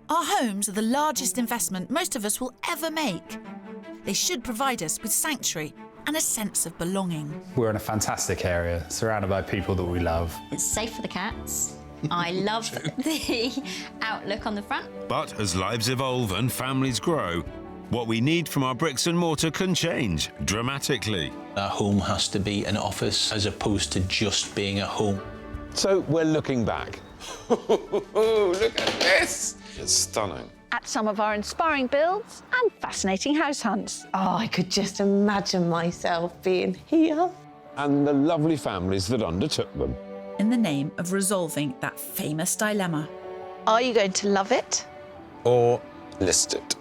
Our homes are the largest investment most of us will ever make. They should provide us with sanctuary and a sense of belonging. We're in a fantastic area, surrounded by people that we love. It's safe for the cats. I love the outlook on the front. But as lives evolve and families grow, what we need from our bricks and mortar can change dramatically. Our home has to be an office as opposed to just being a home. So we're looking back. Look at this! It's stunning. At some of our inspiring builds and fascinating house hunts. Oh, I could just imagine myself being here. And the lovely families that undertook them. In the name of resolving that famous dilemma. Are you going to love it? Or list it.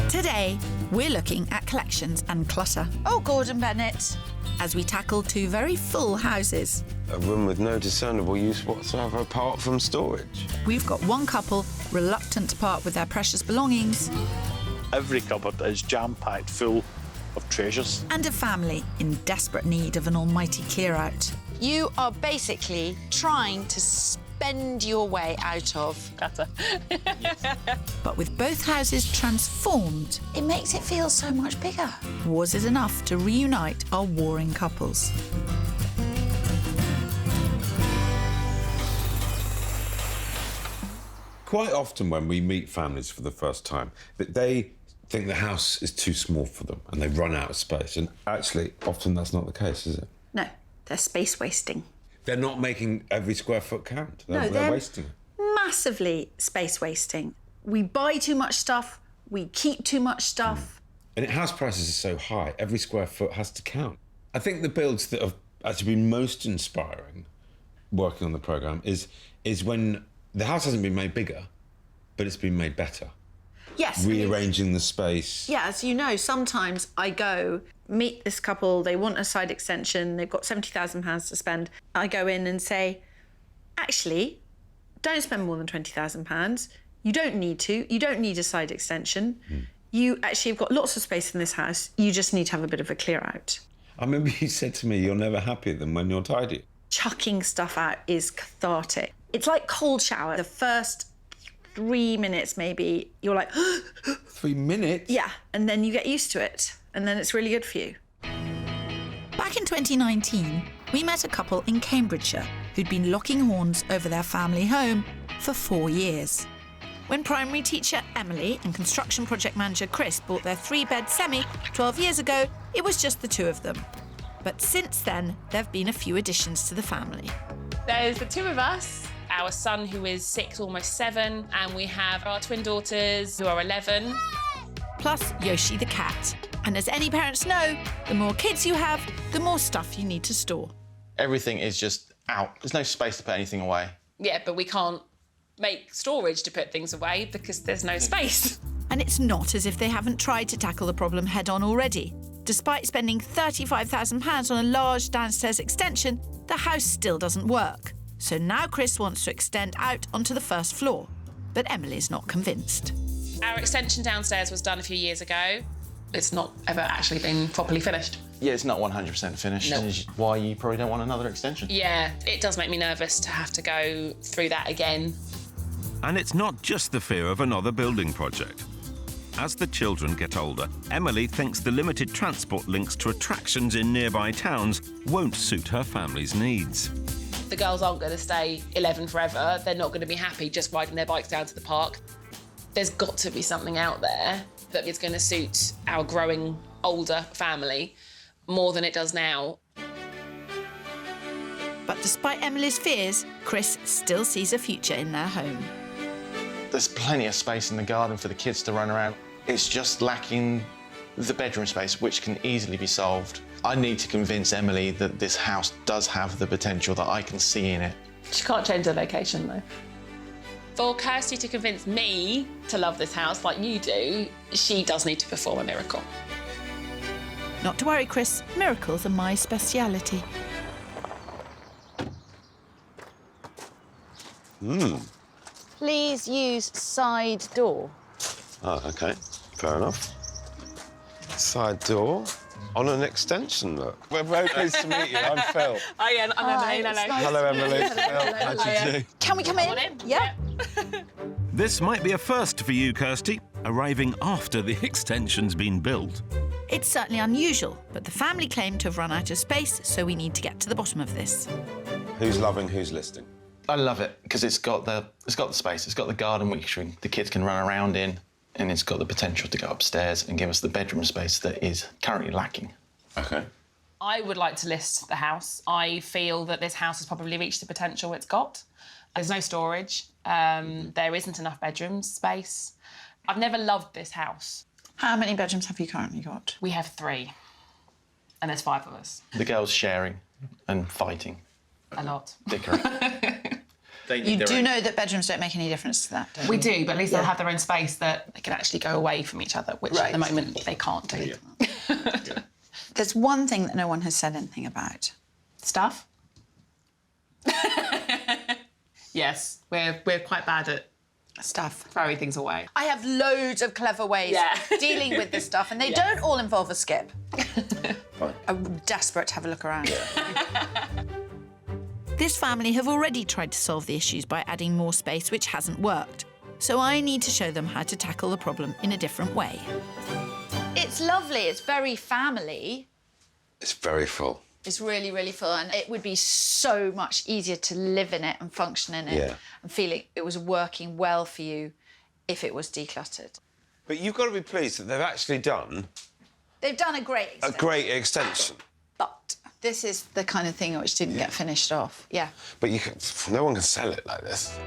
Today, we're looking at collections and clutter. Oh, Gordon Bennett. As we tackle two very full houses. A room with no discernible use whatsoever apart from storage. We've got one couple reluctant to part with their precious belongings. Every cupboard is jam-packed full of treasures. And a family in desperate need of an almighty clear-out. You are basically trying to spend your way out of clutter. But with both houses transformed, It makes it feel so much bigger. was it enough to reunite our warring couples? Quite often when we meet families for the first time, that they think the house is too small for them and they run out of space. And actually, often that's not the case, is it? No, they're space wasting. They're not making every square foot count. They're wasting it. Massively space wasting. We buy too much stuff, we keep too much stuff. And house prices are so high, every square foot has to count. I think the builds that have actually been most inspiring working on the programme is when the house hasn't been made bigger, but it's been made better. Yes. Rearranging the space. Yeah, as you know, sometimes I go meet this couple, they want a side extension, they've got £70,000 to spend. I go in and say, actually, don't spend more than £20,000. You don't need to. You don't need a side extension. You actually have got lots of space in this house. You just need to have a bit of a clear out. I remember you said to me, you're never happier than when you're tidy. Chucking stuff out is cathartic. It's like cold shower. The first 3 minutes, maybe, you're like, 3 minutes? yeah, and then you get used to it, and then it's really good for you. Back in 2019, we met a couple in Cambridgeshire who'd been locking horns over their family home for 4 years. When primary teacher Emily and construction project manager Chris bought their 3-bed semi 12 years ago, it was just the two of them. But since then, there have been a few additions to the family. There's the two of us, our son who is 6, almost 7, and we have our twin daughters who are 11. Plus Yoshi the cat. And as any parents know, the more kids you have, the more stuff you need to store. Everything is just out. There's no space to put anything away. Yeah, but we can't make storage to put things away because there's no space. And it's not as if they haven't tried to tackle the problem head-on already. Despite spending £35,000 on a large downstairs extension, the house still doesn't work. So now Chris wants to extend out onto the first floor. But Emily's not convinced. Our extension downstairs was done a few years ago. It's not ever actually been properly finished. Yeah, it's not 100% finished. No. Which is why you probably don't want another extension. Yeah, it does make me nervous to have to go through that again. And it's not just the fear of another building project. As the children get older, Emily thinks the limited transport links to attractions in nearby towns won't suit her family's needs. The girls aren't going to stay 11 forever. They're not going to be happy just riding their bikes down to the park. There's got to be something out there that is going to suit our growing older family more than it does now. But despite Emily's fears, Chris still sees a future in their home. There's plenty of space in the garden for the kids to run around. It's just lacking the bedroom space, which can easily be solved. I need to convince Emily that this house does have the potential that I can see in it. She can't change the location, though. For Kirstie to convince me to love this house like you do, she does need to perform a miracle. Not to worry, Chris. Miracles are my speciality. Please use side door. Oh, OK. Fair enough. Side door. On an extension, look. We're very pleased to meet you. I'm Phil. Hi, Ian. I'm Emily. Hello, Emily. Phil, how do you do? Can we come in? Yeah. This might be a first for you, Kirstie, arriving after the extension's been built. It's certainly unusual, but the family claim to have run out of space, so we need to get to the bottom of this. Who's loving, who's listing? I love it because it's got the space, it's got the garden which the kids can run around in, and it's got the potential to go upstairs and give us the bedroom space that is currently lacking. OK. I would like to list the house. I feel that this house has probably reached the potential it's got. There's no storage. There isn't enough bedroom space. I've never loved this house. How many bedrooms have you currently got? We have 3, and there's 5 of us. The girls sharing and fighting. A lot. Dickering. You do know that bedrooms don't make any difference to that, don't you? We do, but at least they'll have their own space that they can actually go away from each other, which at the moment they can't do. Yeah. There's one thing that no one has said anything about. Stuff? Yes, we're quite bad at stuff. Throwing things away. I have loads of clever ways of dealing with this stuff, and they don't all involve a skip. I'm desperate to have a look around. This family have already tried to solve the issues by adding more space, which hasn't worked. So I need to show them how to tackle the problem in a different way. It's lovely. It's very family. It's very full. It's really, really full, and it would be so much easier to live in it and function in it and feel it was working well for you if it was decluttered. But you've got to be pleased that they've actually done... They've done a great extension. A great extension. But this is the kind of thing which didn't get finished off. Yeah. But no one can sell it like this.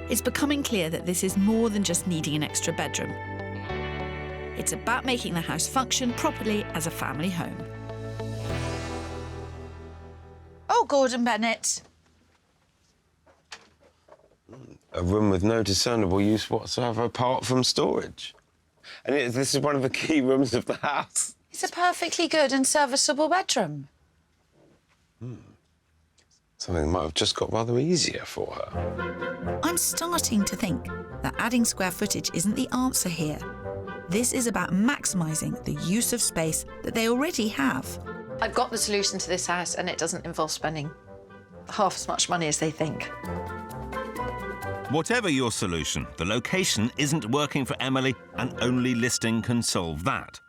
It's becoming clear that this is more than just needing an extra bedroom. It's about making the house function properly as a family home. Oh, Gordon Bennett. A room with no discernible use whatsoever apart from storage. And this is one of the key rooms of the house. It's a perfectly good and serviceable bedroom. Something might have just got rather easier for her. I'm starting to think that adding square footage isn't the answer here. This is about maximising the use of space that they already have. I've got the solution to this house, and it doesn't involve spending half as much money as they think. Whatever your solution, the location isn't working for Emily, and only listing can solve that.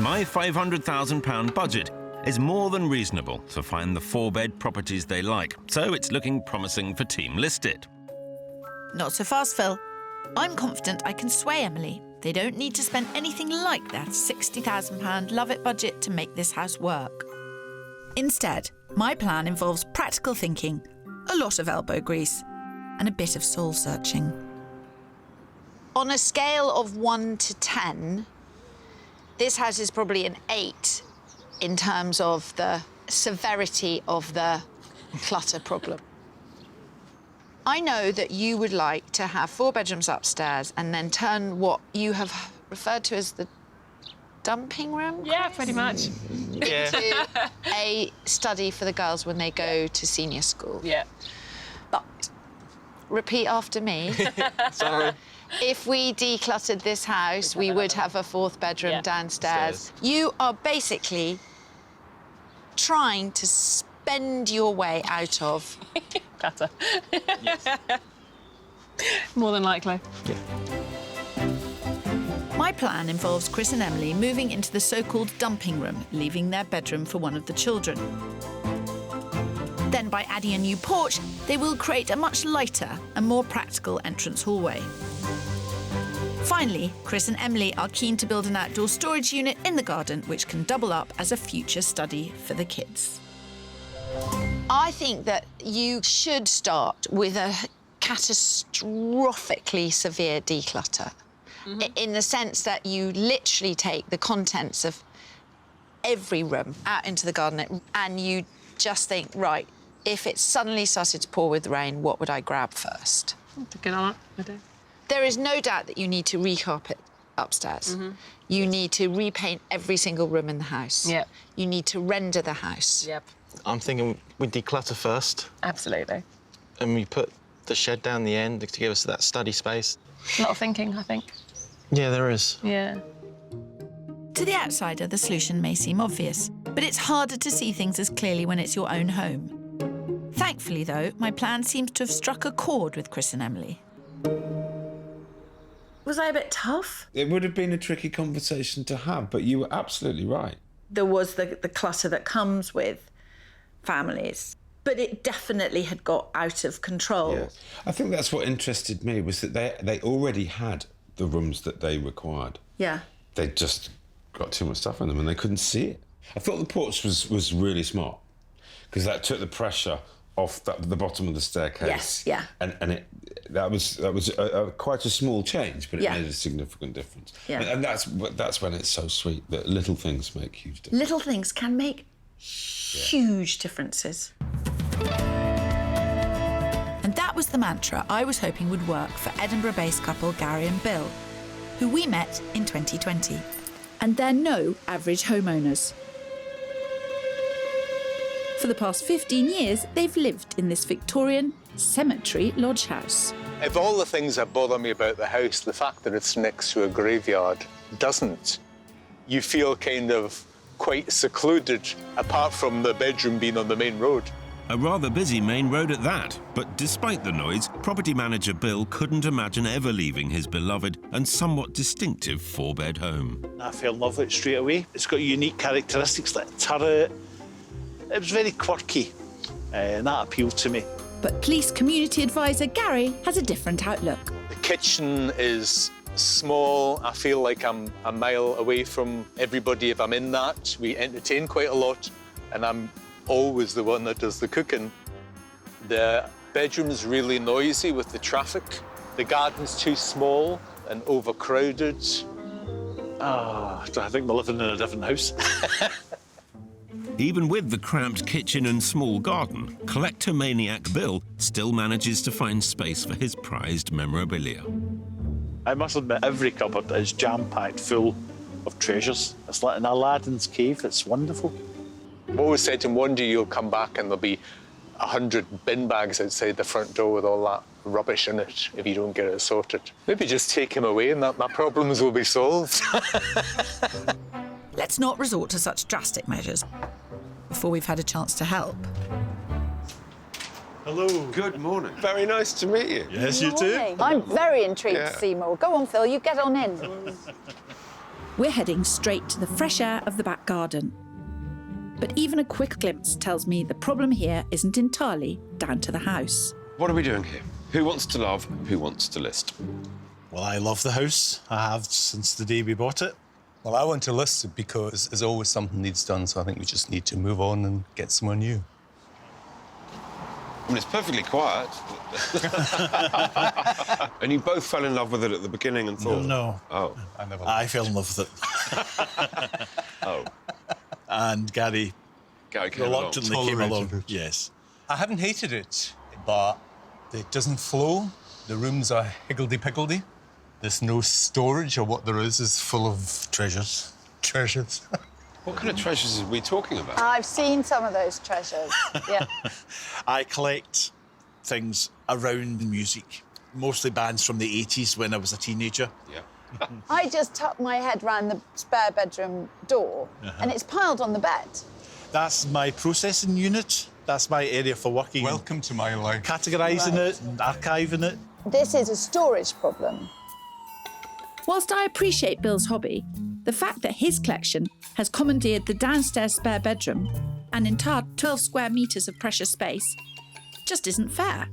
My £500,000 budget is more than reasonable to find the 4-bed properties they like, so it's looking promising for Team Listed. Not so fast, Phil. I'm confident I can sway Emily. They don't need to spend anything like that £60,000 love-it budget to make this house work. Instead, my plan involves practical thinking, a lot of elbow grease, and a bit of soul-searching. On a scale of 1 to 10, this house is probably an 8 in terms of the severity of the clutter problem. I know that you would like to have 4 bedrooms upstairs and then turn what you have referred to as the dumping room? Yeah, pretty much. Into a study for the girls when they go to senior school. Yeah. But repeat after me. Sorry. If we decluttered this house, we would have a 4th bedroom downstairs. You are basically trying to spend your way out of... Clutter. Yes. More than likely. Yeah. My plan involves Chris and Emily moving into the so-called dumping room, leaving their bedroom for one of the children. Then, by adding a new porch, they will create a much lighter and more practical entrance hallway. Finally, Chris and Emily are keen to build an outdoor storage unit in the garden, which can double up as a future study for the kids. I think that you should start with a catastrophically severe declutter, in the sense that you literally take the contents of every room out into the garden and you just think, right, if it suddenly started to pour with rain, what would I grab first? That's a good idea. There is no doubt that you need to recarpet upstairs. You need to repaint every single room in the house. Yep. You need to render the house. Yep. I'm thinking we declutter first. Absolutely. And we put the shed down the end to give us that study space. A lot of thinking, I think. Yeah, there is. Yeah. To the outsider, the solution may seem obvious, but it's harder to see things as clearly when it's your own home. Thankfully, though, my plan seems to have struck a chord with Chris and Emily. Was I a bit tough? It would have been a tricky conversation to have, but you were absolutely right. There was the clutter that comes with families, but it definitely had got out of control. Yes. I think that's what interested me, was that they already had the rooms that they required. Yeah. They just got too much stuff in them and they couldn't see it. I thought the porch was really smart, because that took the pressure off the bottom of the staircase. Yes, yeah. And that was quite a small change, but it made a significant difference. Yeah. And that's when it's so sweet that little things make huge differences. Little things can make huge differences. And that was the mantra I was hoping would work for Edinburgh-based couple Gary and Bill, who we met in 2020. And they're no average homeowners. For the past 15 years, they've lived in this Victorian cemetery lodge house. Of all the things that bother me about the house, the fact that it's next to a graveyard doesn't. You feel kind of quite secluded, apart from the bedroom being on the main road. A rather busy main road at that, but despite the noise, property manager Bill couldn't imagine ever leaving his beloved and somewhat distinctive 4-bed home. I fell in love with it straight away. It's got unique characteristics like a turret. It was very quirky, and that appealed to me. But police community advisor Gary has a different outlook. The kitchen is small. I feel like I'm a mile away from everybody if I'm in that. We entertain quite a lot, and I'm always the one that does the cooking. The bedroom's really noisy with the traffic. The garden's too small and overcrowded. I think we're living in a different house. Even with the cramped kitchen and small garden, collector maniac Bill still manages to find space for his prized memorabilia. I must admit, every cupboard is jam-packed full of treasures. It's like an Aladdin's cave. It's wonderful. I've always said to him, one day you'll come back and there'll be 100 bin bags outside the front door with all that rubbish in it if you don't get it sorted. Maybe just take him away and my problems will be solved. Let's not resort to such drastic measures before we've had a chance to help. Hello. Good morning. Very nice to meet you. Yes, you too. I'm very intrigued to see more. Go on, Phil, you get on in. We're heading straight to the fresh air of the back garden. But even a quick glimpse tells me the problem here isn't entirely down to the house. What are we doing here? Who wants to love? Who wants to list? Well, I love the house. I have since the day we bought it. Well, I want to list it because there's always something needs done, so I think we just need to move on and get somewhere new. I mean, it's perfectly quiet. And you both fell in love with it at the beginning and thought... No. Oh. I fell in love with it. Oh. And Gary came reluctantly along. came along. Tolerated it. Yes. I haven't hated it, but it doesn't flow. The rooms are higgledy-piggledy. There's no storage, or what there is full of treasures. Treasures. What kind of treasures are we talking about? I've seen some of those treasures, yeah. I collect things around music, mostly bands from the 80s when I was a teenager. Yeah. I just tucked my head round the spare bedroom door, and it's piled on the bed. That's my processing unit. That's my area for working. Welcome to my life. Categorising it and archiving it. This is a storage problem. Whilst I appreciate Bill's hobby, the fact that his collection has commandeered the downstairs spare bedroom, an entire 12 square metres of precious space, just isn't fair.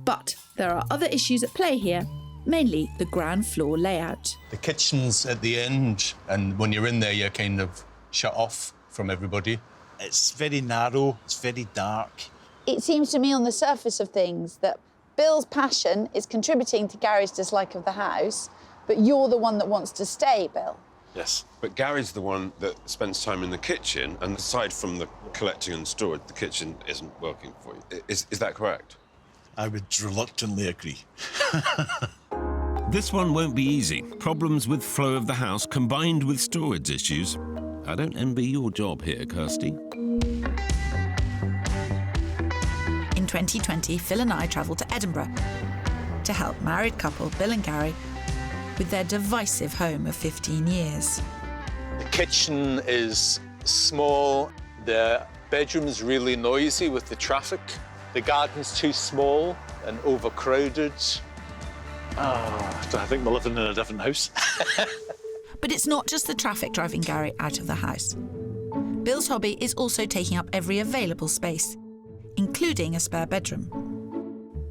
But there are other issues at play here, mainly the ground floor layout. The kitchen's at the end, and when you're in there, you're kind of shut off from everybody. It's very narrow, it's very dark. It seems to me on the surface of things that Bill's passion is contributing to Gary's dislike of the house, but you're the one that wants to stay, Bill. Yes. But Gary's the one that spends time in the kitchen, and aside from the collecting and storage, the kitchen isn't working for you. Is that correct? I would reluctantly agree. This one won't be easy. Problems with flow of the house combined with storage issues. I don't envy your job here, Kirstie. In 2020, Phil and I travelled to Edinburgh to help married couple Bill and Gary with their divisive home of 15 years. kitchen is small. The bedroom's really noisy with the traffic. The garden's too small and overcrowded. I think we're living in a different house. But it's not just the traffic driving Gary out of the house. Bill's hobby is also taking up every available space, including a spare bedroom.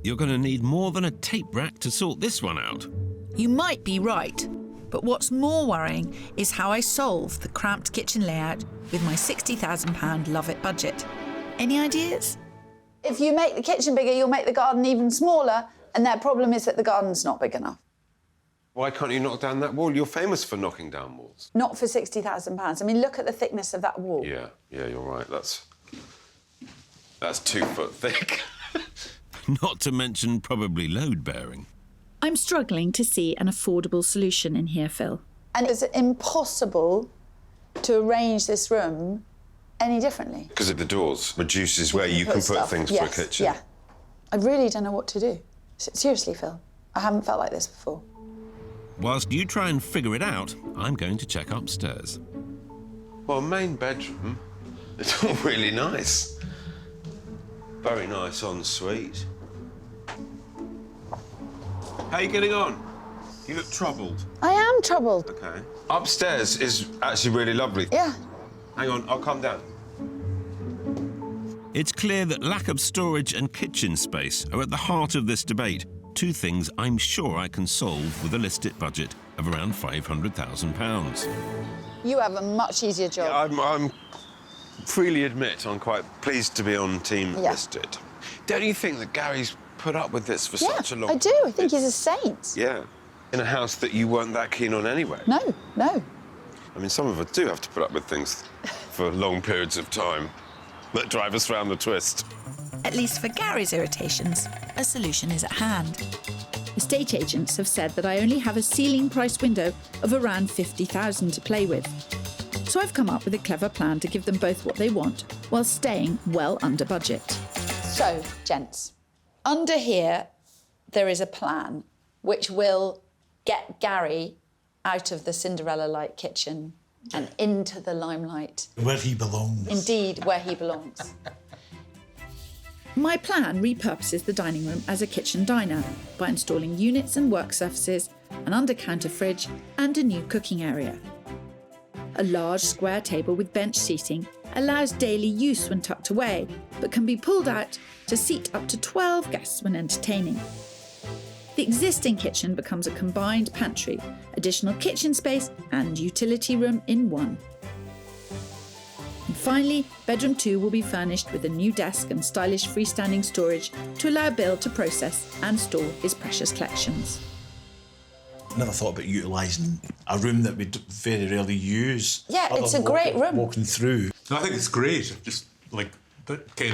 You're going to need more than a tape rack to sort this one out. You might be right, but what's more worrying is how I solve the cramped kitchen layout with my £60,000 love-it budget. Any ideas? If you make the kitchen bigger, you'll make the garden even smaller, and their problem is that the garden's not big enough. Why can't you knock down that wall? You're famous for knocking down walls. Not for £60,000. I mean, look at the thickness of that wall. Yeah, you're right. That's 2 foot thick. Not to mention probably load-bearing. I'm struggling to see an affordable solution in here, Phil. And it's impossible to arrange this room any differently. Because of the doors reduces where you can put stuff. things Yes, for a kitchen. Yeah. I really don't know what to do. Seriously, Phil. I haven't felt like this before. Whilst you try and figure it out, I'm going to check upstairs. Well, main bedroom, it's all really nice. Very nice ensuite. How are you getting on? You look troubled. I am troubled. OK. Upstairs is actually really lovely. Yeah. Hang on, I'll come down. It's clear that lack of storage and kitchen space are at the heart of this debate. 2 things I'm sure I can solve with a listed budget of around £500,000. You have a much easier job. Yeah, I'm freely admit I'm quite pleased to be on Team Listed. Don't you think that Gary's put up with this for such a long time? I do. I think he's a saint. Yeah. In a house that you weren't that keen on anyway. No. I mean, some of us do have to put up with things for long periods of time that drive us round the twist. At least for Gary's irritations, a solution is at hand. Estate agents have said that I only have a ceiling price window of around £50,000 to play with. So I've come up with a clever plan to give them both what they want while staying well under budget. So, gents, under here there is a plan which will get Gary out of the Cinderella-like kitchen and into the limelight. Where he belongs. Indeed, where he belongs. My plan repurposes the dining room as a kitchen diner by installing units and work surfaces, an under-counter fridge and a new cooking area. A large square table with bench seating allows daily use when tucked away, but can be pulled out to seat up to 12 guests when entertaining. The existing kitchen becomes a combined pantry, additional kitchen space and utility room in one. And finally, bedroom 2 will be furnished with a new desk and stylish freestanding storage to allow Bill to process and store his precious collections. Never thought about utilising a room that we very rarely use. Yeah, it's a great room. Walking through. I think it's great. I'm just kind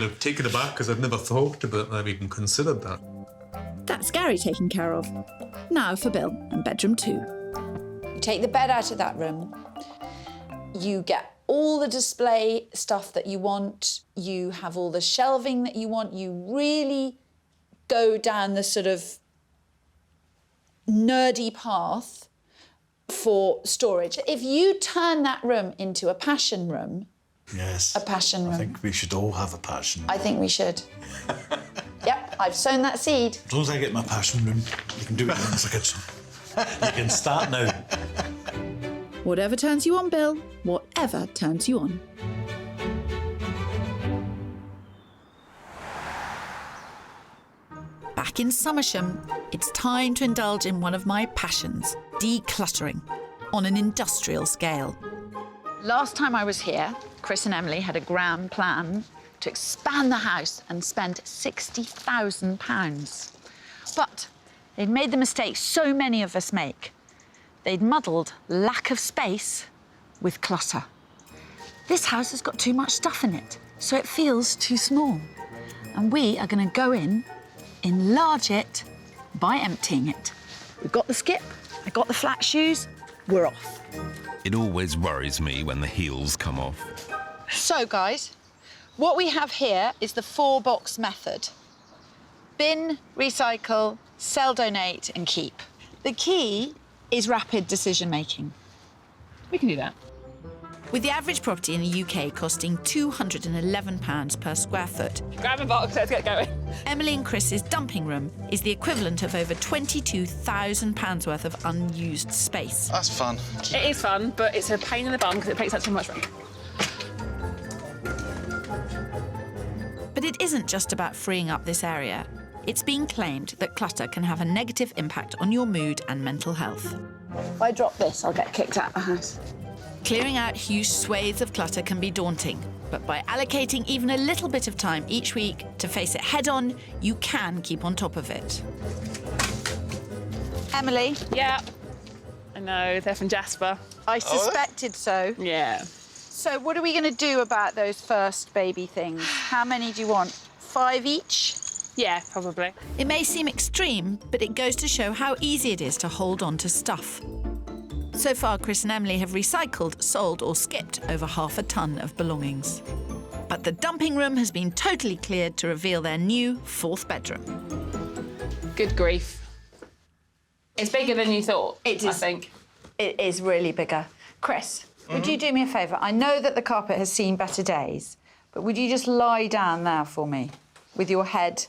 of taken aback because I've never thought about that, even considered that. That's Gary taken care of. Now for Bill and bedroom 2. You take the bed out of that room. You get all the display stuff that you want. You have all the shelving that you want. You really go down the sort of nerdy path for storage. If you turn that room into a passion room... Yes. A passion room. I think we should all have a passion room. I think we should. Yep, I've sown that seed. As long as I get my passion room, you can do it in the kitchen. You can start now. Whatever turns you on, Bill, whatever turns you on. Back in Somersham, it's time to indulge in one of my passions, decluttering, on an industrial scale. Last time I was here, Chris and Emily had a grand plan to expand the house and spend £60,000. But they'd made the mistake so many of us make. They'd muddled lack of space with clutter. This house has got too much stuff in it, so it feels too small. And we are going to go in, enlarge it by emptying it. We've got the skip, I got the flat shoes, we're off. It always worries me when the heels come off. So, guys, what we have here is the 4-box method. Bin, recycle, sell, donate and keep. The key is rapid decision-making. We can do that. With the average property in the UK costing £211 per square foot, Grab a box, let's get going. Emily and Chris's dumping room is the equivalent of over £22,000 worth of unused space. That's fun. It is fun, but it's a pain in the bum because it takes up too much room. But it isn't just about freeing up this area. It's been claimed that clutter can have a negative impact on your mood and mental health. If I drop this, I'll get kicked out of the house. Clearing out huge swathes of clutter can be daunting, but by allocating even a little bit of time each week to face it head-on, you can keep on top of it. Emily? Yeah. I know, they're from Jasper. I suspected so. Yeah. So what are we going to do about those first baby things? How many do you want? 5 each? Yeah, probably. It may seem extreme, but it goes to show how easy it is to hold on to stuff. So far, Chris and Emily have recycled, sold or skipped over 1/2 ton of belongings. But the dumping room has been totally cleared to reveal their new 4th bedroom. Good grief. It's bigger than you thought, I think. It is really bigger. Chris, would you do me a favour? I know that the carpet has seen better days, but would you just lie down there for me with your head?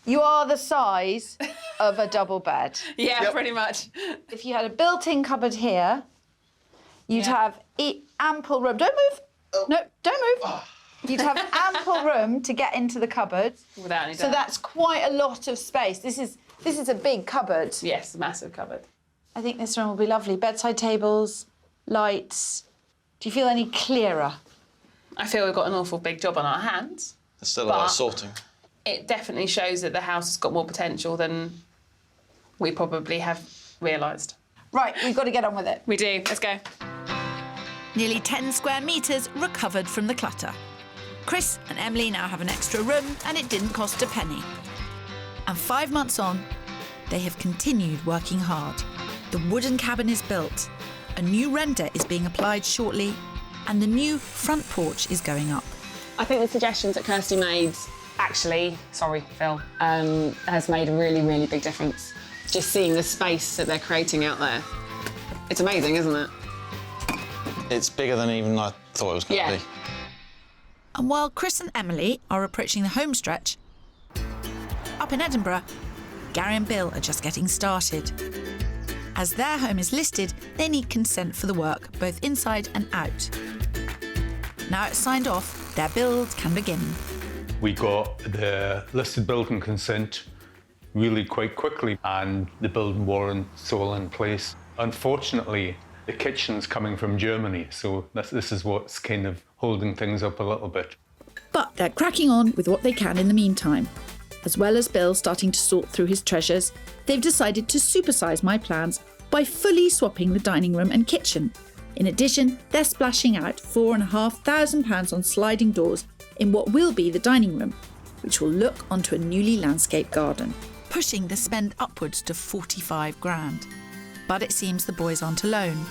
You are the size of a double bed. Yeah, pretty much. If you had a built-in cupboard here, you'd have ample room. Don't move. No, don't move. You'd have ample room to get into the cupboard. Without any So doubt. that's quite a lot of space. This is a big cupboard. Yes, a massive cupboard. I think this room will be lovely. Bedside tables, lights. Do you feel any clearer? I feel we've got an awful big job on our hands. There's still a lot of sorting. It definitely shows that the house has got more potential than we probably have realised. Right, we've got to get on with it. We do. Let's go. Nearly 10 square metres recovered from the clutter. Chris and Emily now have an extra room and it didn't cost a penny. And 5 months on, they have continued working hard. The wooden cabin is built, a new render is being applied shortly, and the new front porch is going up. I think the suggestions that Kirstie made, actually, sorry, Phil, has made a really, really big difference. Just seeing the space that they're creating out there. It's amazing, isn't it? It's bigger than even I thought it was going to be. And while Chris and Emily are approaching the home stretch, up in Edinburgh, Gary and Bill are just getting started. As their home is listed, they need consent for the work, both inside and out. Now it's signed off, their build can begin. We got the listed building consent really quite quickly and the building warrant's all in place. Unfortunately, the kitchen's coming from Germany, so this is what's kind of holding things up a little bit. But they're cracking on with what they can in the meantime. As well as Bill starting to sort through his treasures, they've decided to supersize my plans by fully swapping the dining room and kitchen. In addition, they're splashing out £4,500 on sliding doors in what will be the dining room, which will look onto a newly landscaped garden, pushing the spend upwards to 45 grand. But it seems the boys aren't alone,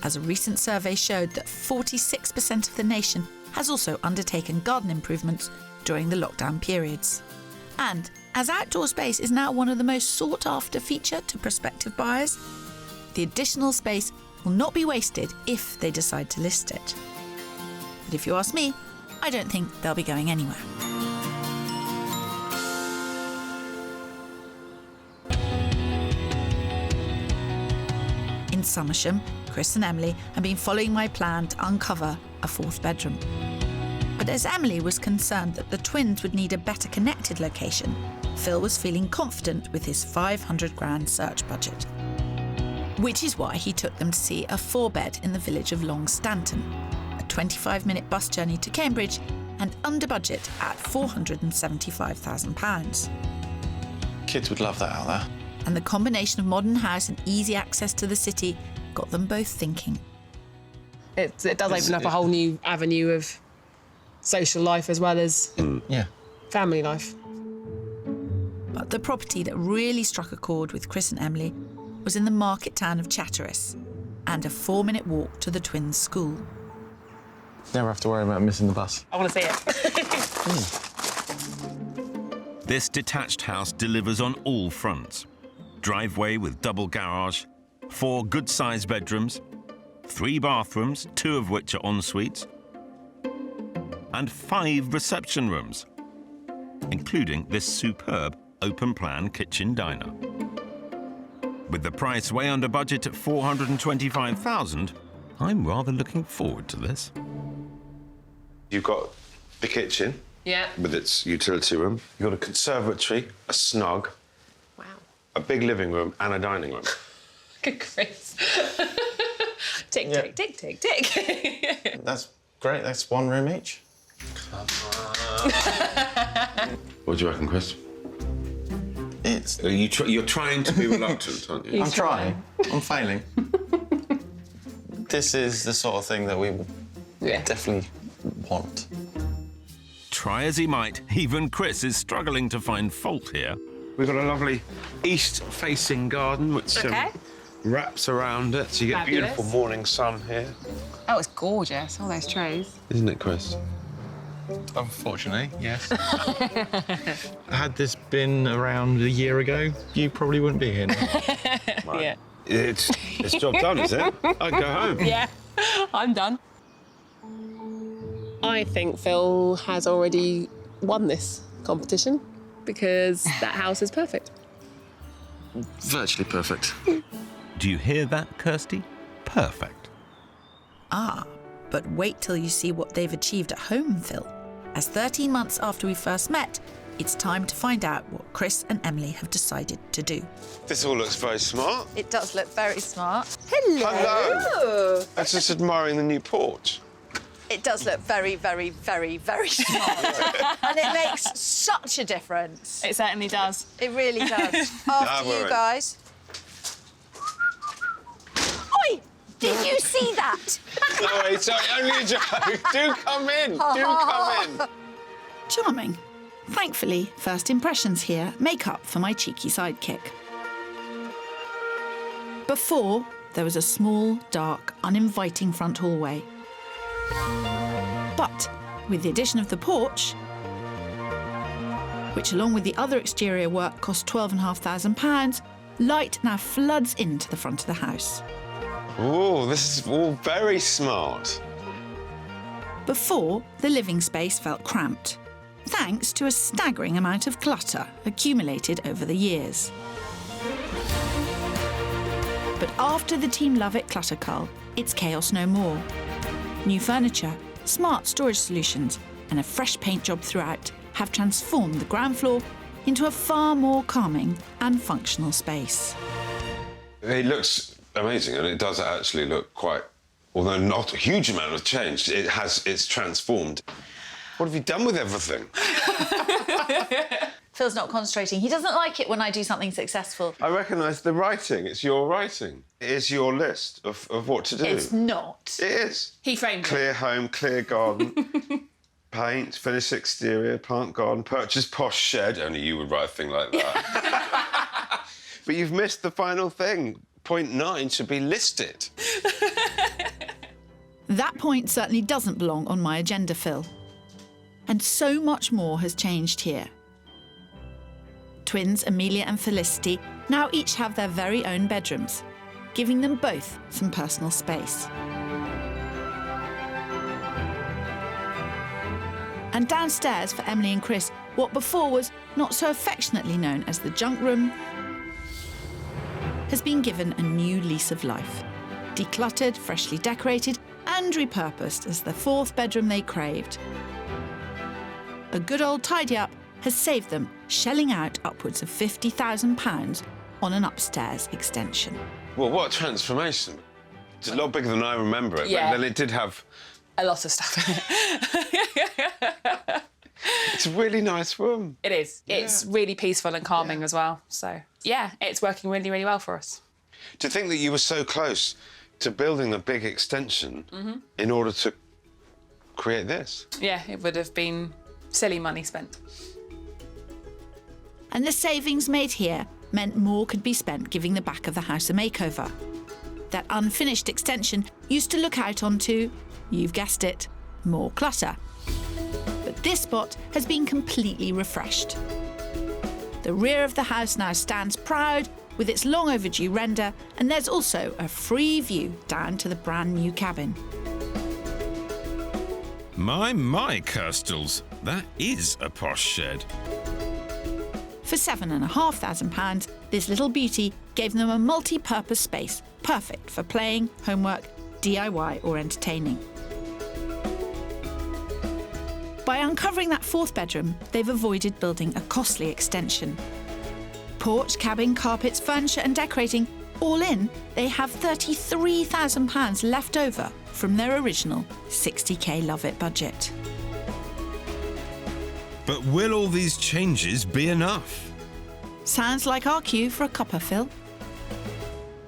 as a recent survey showed that 46% of the nation has also undertaken garden improvements during the lockdown periods. And as outdoor space is now one of the most sought-after feature to prospective buyers, the additional space will not be wasted if they decide to list it. But if you ask me, I don't think they'll be going anywhere. In Somersham, Chris and Emily have been following my plan to uncover a 4th bedroom. But as Emily was concerned that the twins would need a better connected location, Phil was feeling confident with his 500 grand search budget. Which is why he took them to see a 4-bed in the village of Long Stanton, a 25-minute bus journey to Cambridge and under budget at £475,000. Kids would love that out there. And the combination of modern house and easy access to the city got them both thinking. It does open up a whole new avenue of social life as well as family life. But the property that really struck a chord with Chris and Emily was in the market town of Chatteris and a 4-minute walk to the twins' school. Never have to worry about missing the bus. I want to see it. This detached house delivers on all fronts. Driveway with double garage, 4 good-sized bedrooms, 3 bathrooms, 2 of which are en suites, and 5 reception rooms, including this superb open-plan kitchen diner. With the price way under budget at $425,000, I'm rather looking forward to this. You've got the kitchen. Yeah. With its utility room. You've got a conservatory, a snug. Wow. A big living room and a dining room. Good Chris. Tick, tick, tick, tick, tick. That's great. That's 1 room each. What do you reckon, Chris? You're trying to be reluctant, aren't you? I'm trying. I'm failing. This is the sort of thing that we would definitely want. Try as he might, even Chris is struggling to find fault here. We've got a lovely east-facing garden which wraps around it, so you get Fabulous. beautiful morning sun here. Oh, it's gorgeous, all those trays. Isn't it, Chris? Unfortunately, yes. Had this been around a year ago, you probably wouldn't be here now. Yeah. It's job done, is it? I'd go home. Yeah, I'm done. I think Phil has already won this competition because that house is perfect. Virtually perfect. Do you hear that, Kirstie? Perfect. Ah, but wait till you see what they've achieved at home, Phil. As 13 months after we first met, it's time to find out what Chris and Emily have decided to do. This all looks very smart. It does look very smart. Hello. Hello. I was just admiring the new porch. It does look very, very, very, very smart. And it makes such a difference. It certainly does. It really does. After you guys. Oi! Did you see that? No, sorry, only a joke. Do come in. Do come in. Charming. Thankfully, first impressions here make up for my cheeky sidekick. Before, there was a small, dark, uninviting front hallway. But with the addition of the porch, which along with the other exterior work cost £12,500, light now floods into the front of the house. Oh, this is all very smart. Before, the living space felt cramped, thanks to a staggering amount of clutter accumulated over the years. But after the Team Love It clutter cull, it's chaos no more. New furniture, smart storage solutions, and a fresh paint job throughout have transformed the ground floor into a far more calming and functional space. It looks amazing, and it does actually look quite, although not a huge amount of change, it's transformed. What have you done with everything? Phil's not concentrating. He doesn't like it when I do something successful. I recognise the writing. It's your writing. It is your list of what to do. It's not. It is. He framed Clear home, clear garden, paint, finish exterior, plant garden, purchase posh shed. Only you would write a thing like that. But you've missed the final thing. Point 9 should be listed. That point certainly doesn't belong on my agenda, Phil. And so much more has changed here. Twins Amelia and Felicity now each have their very own bedrooms, giving them both some personal space. And downstairs for Emily and Chris, what before was not so affectionately known as the junk room, has been given a new lease of life. Decluttered, freshly decorated, and repurposed as the 4th bedroom they craved. A good old tidy-up has saved them shelling out upwards of £50,000 on an upstairs extension. Well, what a transformation. It's a lot bigger than I remember it, Yeah. but then it did have... a lot of stuff in it. It's a really nice room. It is. Yeah. It's really peaceful and calming as well. So, yeah, it's working really, really well for us. To think that you were so close to building a big extension in order to create this. Yeah, it would have been silly money spent. And the savings made here meant more could be spent giving the back of the house a makeover. That unfinished extension used to look out onto, you've guessed it, more clutter. But this spot has been completely refreshed. The rear of the house now stands proud with its long overdue render, and there's also a free view down to the brand new cabin. My, Kirstles, that is a posh shed. For £7,500, this little beauty gave them a multi-purpose space, perfect for playing, homework, DIY or entertaining. By uncovering that fourth bedroom, they've avoided building a costly extension. Porch, cabin, carpets, furniture and decorating, all in, they have £33,000 left over from their original 60k Love It budget. But will all these changes be enough? Sounds like our cue for a cuppa, Phil.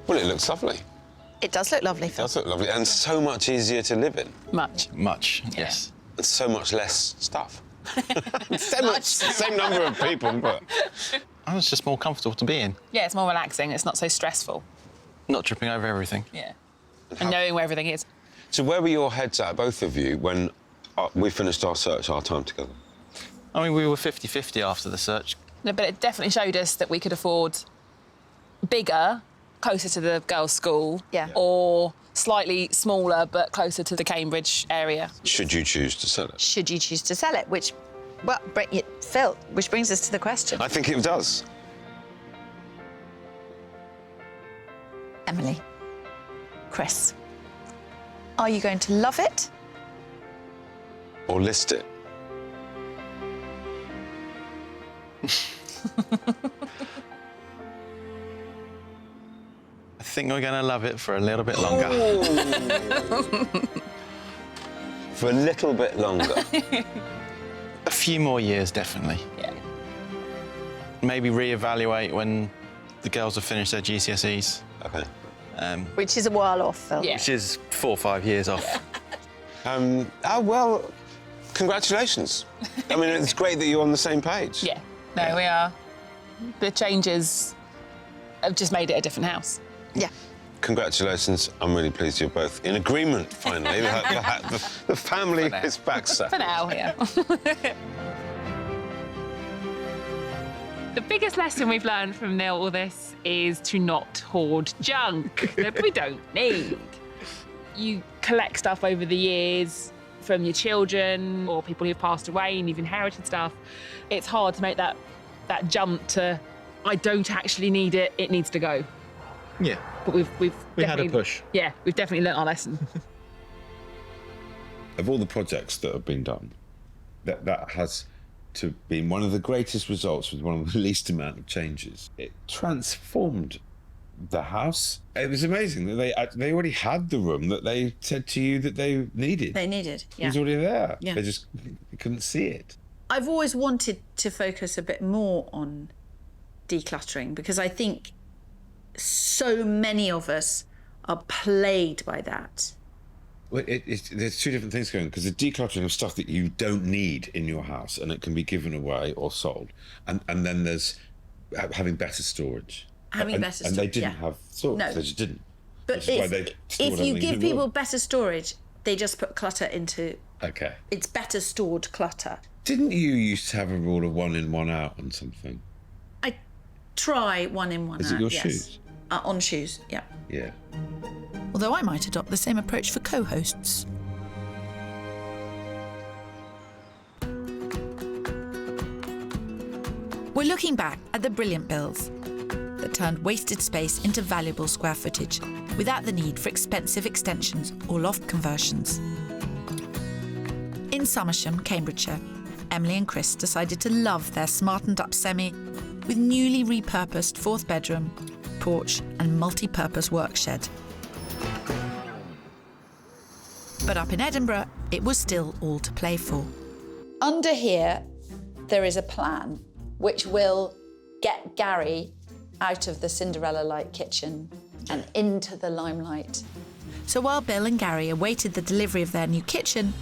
Well, it looks lovely. It does look lovely, Phil. It does look lovely, and so much easier to live in. Much, yes. And so much less stuff. Same number of people, but... Oh, it's just more comfortable to be in. Yeah, it's more relaxing. It's not so stressful. Not tripping over everything. Yeah. And knowing where everything is. So where were your heads at, both of you, when we finished our search, our time together? I mean, we were 50-50 after the search. No, but it definitely showed us that we could afford bigger, closer to the girls' school, or slightly smaller but closer to the Cambridge area. Should you choose to sell it? Should you choose to sell it? Which, well, Phil, which brings us to the question. I think it does. Emily, Chris, are you going to love it? Or list it? I think we're going to love it for a little bit longer. For a little bit longer? A few more years, definitely. Yeah. Maybe reevaluate when the girls have finished their GCSEs. OK. Which is a while off, Phil. Yeah. Which is 4 or 5 years off. Well, congratulations. I mean, it's great that you're on the same page. Yeah. No, we are. The changes have just made it a different house. Yeah. Congratulations. I'm really pleased you're both in agreement, finally. The family is back set. For now, yeah. The biggest lesson we've learned from all this is to not hoard junk that we don't need. You collect stuff over the years from your children or people who've passed away and you've inherited stuff. It's hard to make that jump to, I don't actually need it, it needs to go. Yeah. But we had a push. Yeah, we've definitely learnt our lesson. Of all the projects that have been done, that has to be one of the greatest results with one of the least amount of changes. It transformed the house. It was amazing that they already had the room that they said to you that they needed. They needed, yeah. It was already there. Yeah. They just couldn't see it. I've always wanted to focus a bit more on decluttering because I think so many of us are plagued by that. Well, there's two different things going on, because the decluttering of stuff that you don't need in your house and it can be given away or sold, and then there's having better storage. Having better storage, and they didn't have storage. No. They just didn't. But if you give people better storage, they just put clutter into... Okay. It's better stored clutter. Didn't you used to have a rule of 1 in, 1 out on something? I try 1 in, 1 out, Is it your yes. shoes? On shoes, yeah. Yeah. Although I might adopt the same approach for co-hosts. We're looking back at the brilliant builds that turned wasted space into valuable square footage without the need for expensive extensions or loft conversions. In Somersham, Cambridgeshire, Emily and Chris decided to love their smartened up semi with newly repurposed 4th bedroom, porch and multi-purpose work shed. But up in Edinburgh, it was still all to play for. Under here, there is a plan which will get Gary out of the Cinderella-like kitchen and into the limelight. So while Bill and Gary awaited the delivery of their new kitchen,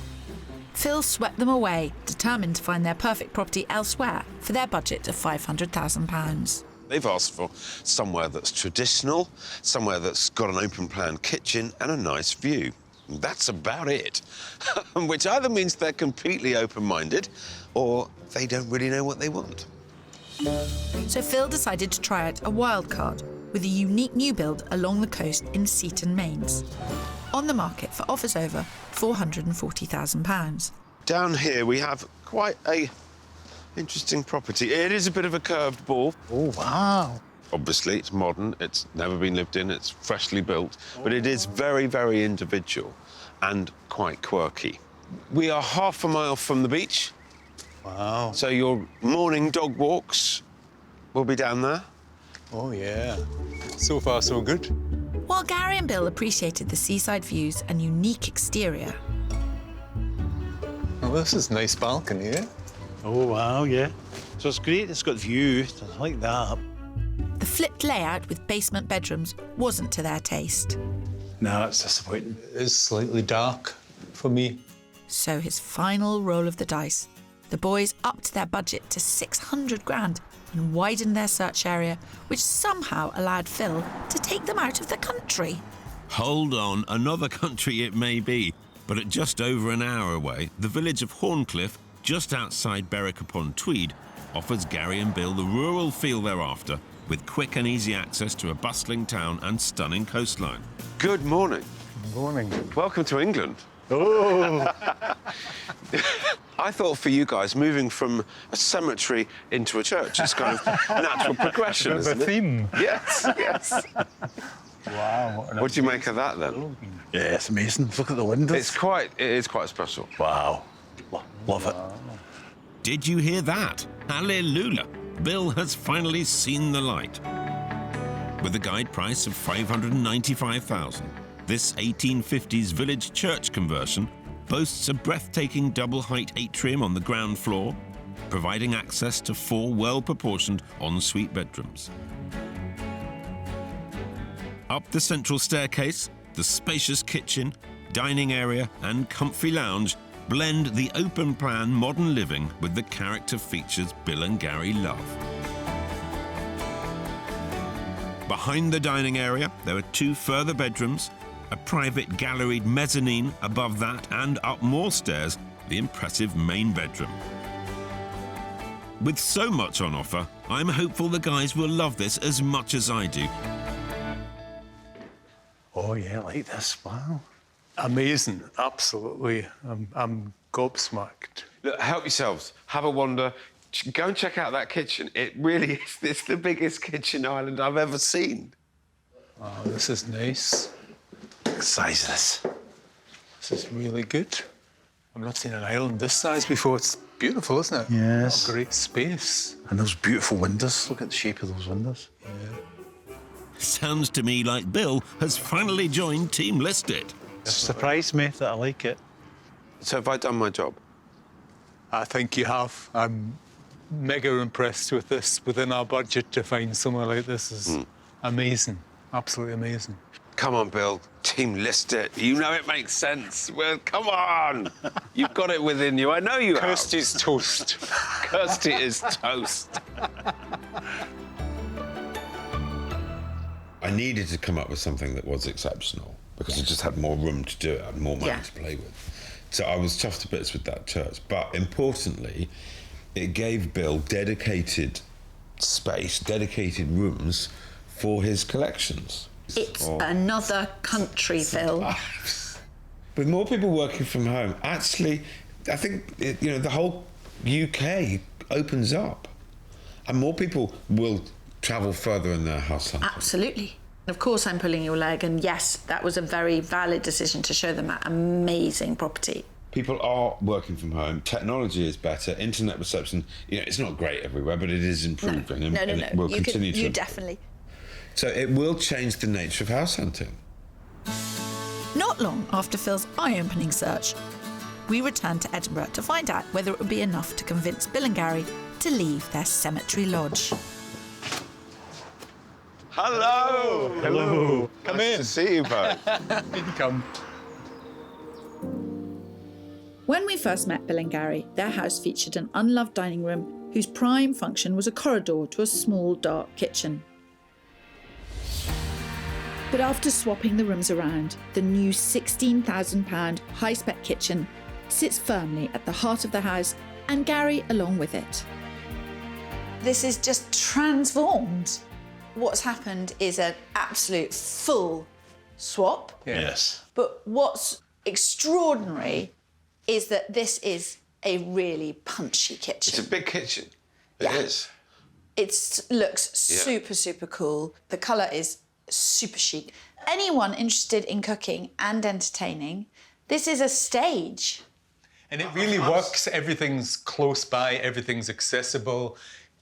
Phil swept them away, determined to find their perfect property elsewhere for their budget of £500,000. They've asked for somewhere that's traditional, somewhere that's got an open-plan kitchen and a nice view. That's about it. Which either means they're completely open-minded or they don't really know what they want. So Phil decided to try out a wild card, with a unique new build along the coast in Seaton Mains, on the market for offers over £440,000. Down here we have quite a interesting property. It is a bit of a curved ball. Oh, wow. Obviously, it's modern, it's never been lived in, it's freshly built, but it is very, very individual and quite quirky. We are half a mile from the beach. Wow. So your morning dog walks will be down there. Oh, yeah. So far, so good. While Gary and Bill appreciated the seaside views and unique exterior, Well, this is a nice balcony, eh? Oh, wow, yeah. So it's great, it's got view, I like that. the flipped layout with basement bedrooms wasn't to their taste. No, it's disappointing. It's slightly dark for me. So his final roll of the dice. The boys upped their budget to 600 grand and widened their search area, which somehow allowed Phil to take them out of the country. Hold on, another country it may be, but at just over an hour away, the village of Horncliffe, just outside Berwick-upon-Tweed, offers Gary and Bill the rural feel they're after, with quick and easy access to a bustling town and stunning coastline. Good morning. Good morning. Welcome to England. Oh! I thought for you guys, moving from a cemetery into a church is kind of natural progression, There's a isn't it? theme. Yes, yes. Wow. What do you make of that, then? Yeah, it's amazing. Look at the windows. It is quite special. Wow. Love it. Did you hear that? Hallelujah! Bill has finally seen the light. With a guide price of $595,000, this 1850s village church conversion boasts a breathtaking double-height atrium on the ground floor, providing access to 4 well-proportioned ensuite bedrooms. Up the central staircase, the spacious kitchen, dining area and comfy lounge blend the open-plan modern living with the character features Bill and Gary love. Behind the dining area, there are 2 further bedrooms, a private galleried mezzanine above that, and up more stairs, the impressive main bedroom. With so much on offer, I'm hopeful the guys will love this as much as I do. Oh, yeah, I like this. Wow. Amazing, absolutely. I'm gobsmacked. Look, help yourselves. Have a wander. Go and check out that kitchen. It really is. It's the biggest kitchen island I've ever seen. Oh, this is nice. Look at the size of this. This is really good. I've not seen an island this size before. It's beautiful, isn't it? Yes. A great space. And those beautiful windows. Look at the shape of those windows. Yeah. Sounds to me like Bill has finally joined Team Listed. It's surprised me that I like it. So have I done my job? I think you have. I'm mega impressed with this. Within our budget to find somewhere like this is amazing. Absolutely amazing. Come on, Bill. Team Listed. You know it makes sense. Well, come on. You've got it within you. I know you have. Kirstie's toast. Kirstie is toast. I needed to come up with something that was exceptional because I just had more room to do it, I had more money to play with. So I was chuffed to bits with that church. But importantly, it gave Bill dedicated space, dedicated rooms for his collections. It's another country, Phil. With more people working from home, actually, I think the whole UK opens up, and more people will travel further in their house hunting. Absolutely. Of course, I'm pulling your leg, and yes, that was a very valid decision to show them that amazing property. People are working from home. Technology is better. Internet reception, it's not great everywhere, but it is improving, and it will continue to. You definitely. So it will change the nature of house hunting. Not long after Phil's eye-opening search, we returned to Edinburgh to find out whether it would be enough to convince Bill and Gary to leave their cemetery lodge. Hello! Hello. Come in. Nice to see you both. You can come. When we first met Bill and Gary, their house featured an unloved dining room whose prime function was a corridor to a small, dark kitchen. But after swapping the rooms around, the new £16,000 high-spec kitchen sits firmly at the heart of the house, and Gary along with it. This is just transformed. what's happened is an absolute full swap. Yes. But what's extraordinary is that this is a really punchy kitchen. It's a big kitchen. It is. It looks super, super cool. The colour is super chic. Anyone interested in cooking and entertaining, this is a stage. And it really works. Everything's close by, everything's accessible.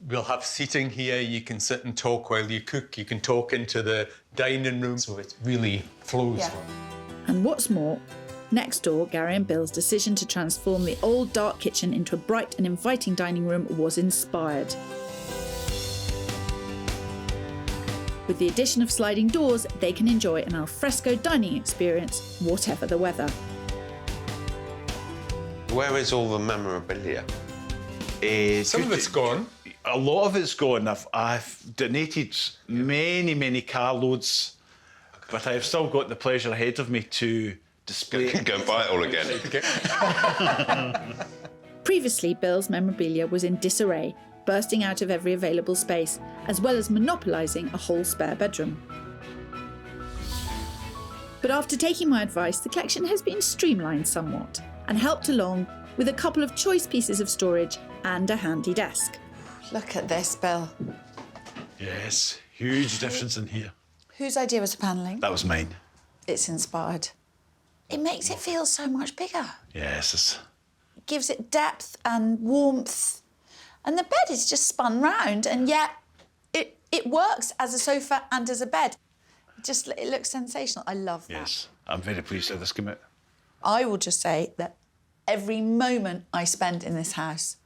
We'll have seating here. You can sit and talk while you cook. You can talk into the dining room. So it really flows. Yeah. And what's more, next door, Gary and Bill's decision to transform the old dark kitchen into a bright and inviting dining room was inspired. With the addition of sliding doors, they can enjoy an alfresco dining experience, whatever the weather. Where is all the memorabilia? Some of it's gone. A lot of it's gone. I've donated many carloads, but I've still got the pleasure ahead of me to display it. Go and buy it all again. Previously, Bill's memorabilia was in disarray, bursting out of every available space, as well as monopolising a whole spare bedroom. But after taking my advice, the collection has been streamlined somewhat and helped along with a couple of choice pieces of storage and a handy desk. Look at this, Bill. Yes, huge difference in here. Whose idea was the panelling? That was mine. It's inspired. It makes it feel so much bigger. Yes. It gives it depth and warmth. And the bed is just spun round, and yet it works as a sofa and as a bed. It looks sensational. I love that. Yes, I'm very pleased with this commit. I will just say that every moment I spend in this house,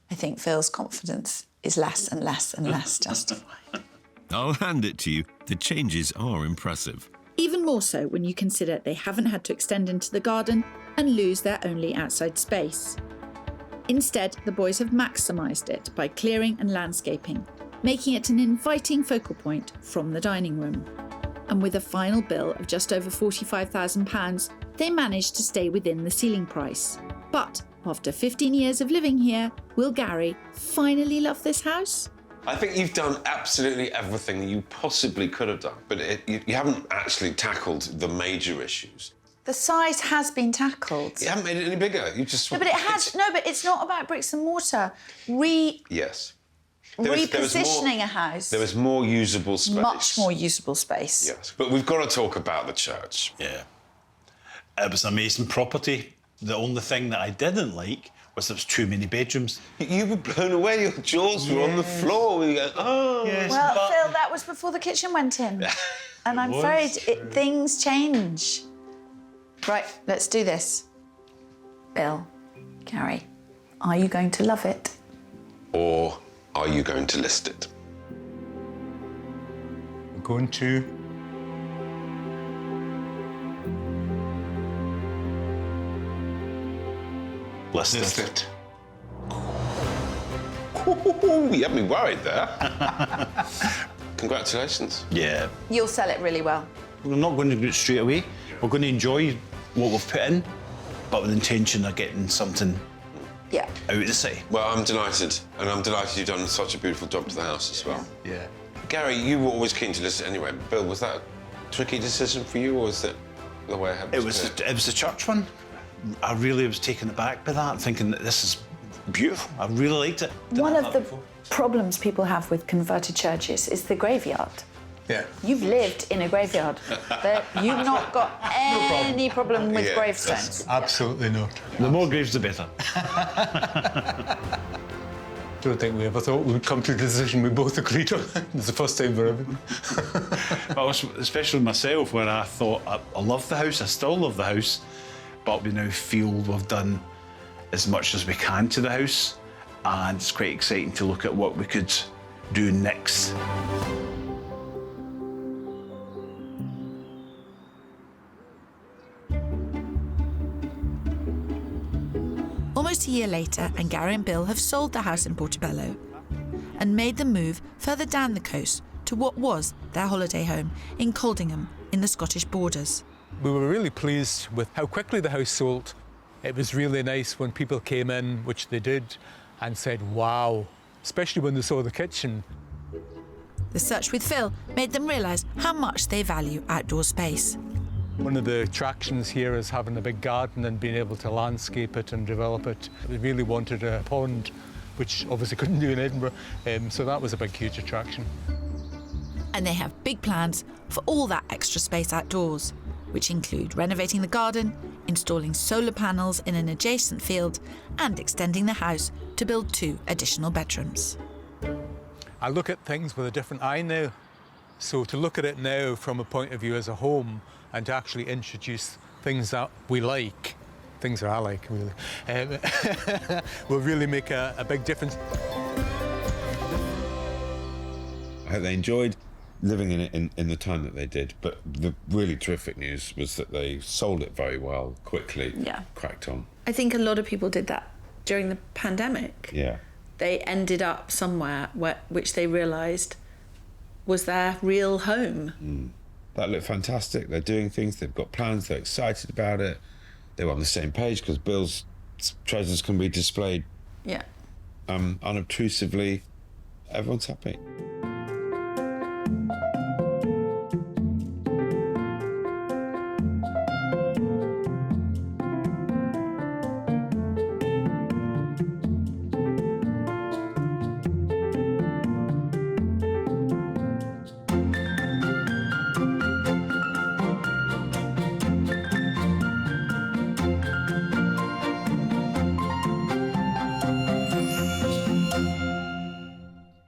I think Phil's confidence is less and less and less justified. I'll hand it to you. The changes are impressive. Even more so when you consider they haven't had to extend into the garden and lose their only outside space. Instead, the boys have maximised it by clearing and landscaping, making it an inviting focal point from the dining room. And with a final bill of just over £45,000, they managed to stay within the ceiling price. But after 15 years of living here, will Gary finally love this house? I think you've done absolutely everything you possibly could have done, but you haven't actually tackled the major issues. The size has been tackled. You haven't made it any bigger. You just... No, but it has. No, but it's not about bricks and mortar. Yes. Repositioning a house. There was more usable space. Much more usable space. Yes, but we've got to talk about the church. Yeah. It was an amazing property. The only thing that I didn't like was there was too many bedrooms. You were blown away. Your jaws were on the floor. We go, oh. Yes, Well, Phil, that was before the kitchen went in. And I'm afraid things change. Right, let's do this. Bill, Gary, are you going to love it? Or are you going to list it? We're going to. List it. You had me worried there. Congratulations. Yeah. You'll sell it really well. We're not going to do it straight away. We're going to enjoy what we've put in, but with the intention of getting something out of the city. Well, I'm delighted, and I'm delighted you've done such a beautiful job to the house as well. Yeah. Gary, you were always keen to list it anyway. Bill, was that a tricky decision for you, or was it the way it happened? It was the church one. I really was taken aback by that, thinking that this is beautiful. I really liked it. One of the problems people have with converted churches is the graveyard. Yeah. You've lived in a graveyard. You've not got any problem with gravestones. Absolutely not. The more graves, the better. Don't think we ever thought we would come to a decision we both agreed on. It's the first time for everything. Well, especially myself, where I thought I love the house, I still love the house, but we now feel we've done as much as we can to the house, and it's quite exciting to look at what we could do next. Almost a year later, and Gary and Bill have sold the house in Portobello and made the move further down the coast to what was their holiday home in Coldingham in the Scottish borders. We were really pleased with how quickly the house sold. It was really nice when people came in, which they did, and said, wow, especially when they saw the kitchen. The search with Phil made them realise how much they value outdoor space. One of the attractions here is having a big garden and being able to landscape it and develop it. We really wanted a pond, which obviously couldn't do in Edinburgh, so that was a big, huge attraction. And they have big plans for all that extra space outdoors, which include renovating the garden, installing solar panels in an adjacent field, and extending the house to build 2 additional bedrooms. I look at things with a different eye now. So to look at it now from a point of view as a home and to actually introduce things that we like, things that I like really, will really make a big difference. I hope they enjoyed living in it in the time that they did, but the really terrific news was that they sold it very well, quickly, cracked on. I think a lot of people did that during the pandemic. Yeah. They ended up somewhere which they realised was their real home. That looked fantastic. They're doing things, they've got plans, they're excited about it. They were on the same page because Bill's treasures can be displayed unobtrusively. Everyone's happy.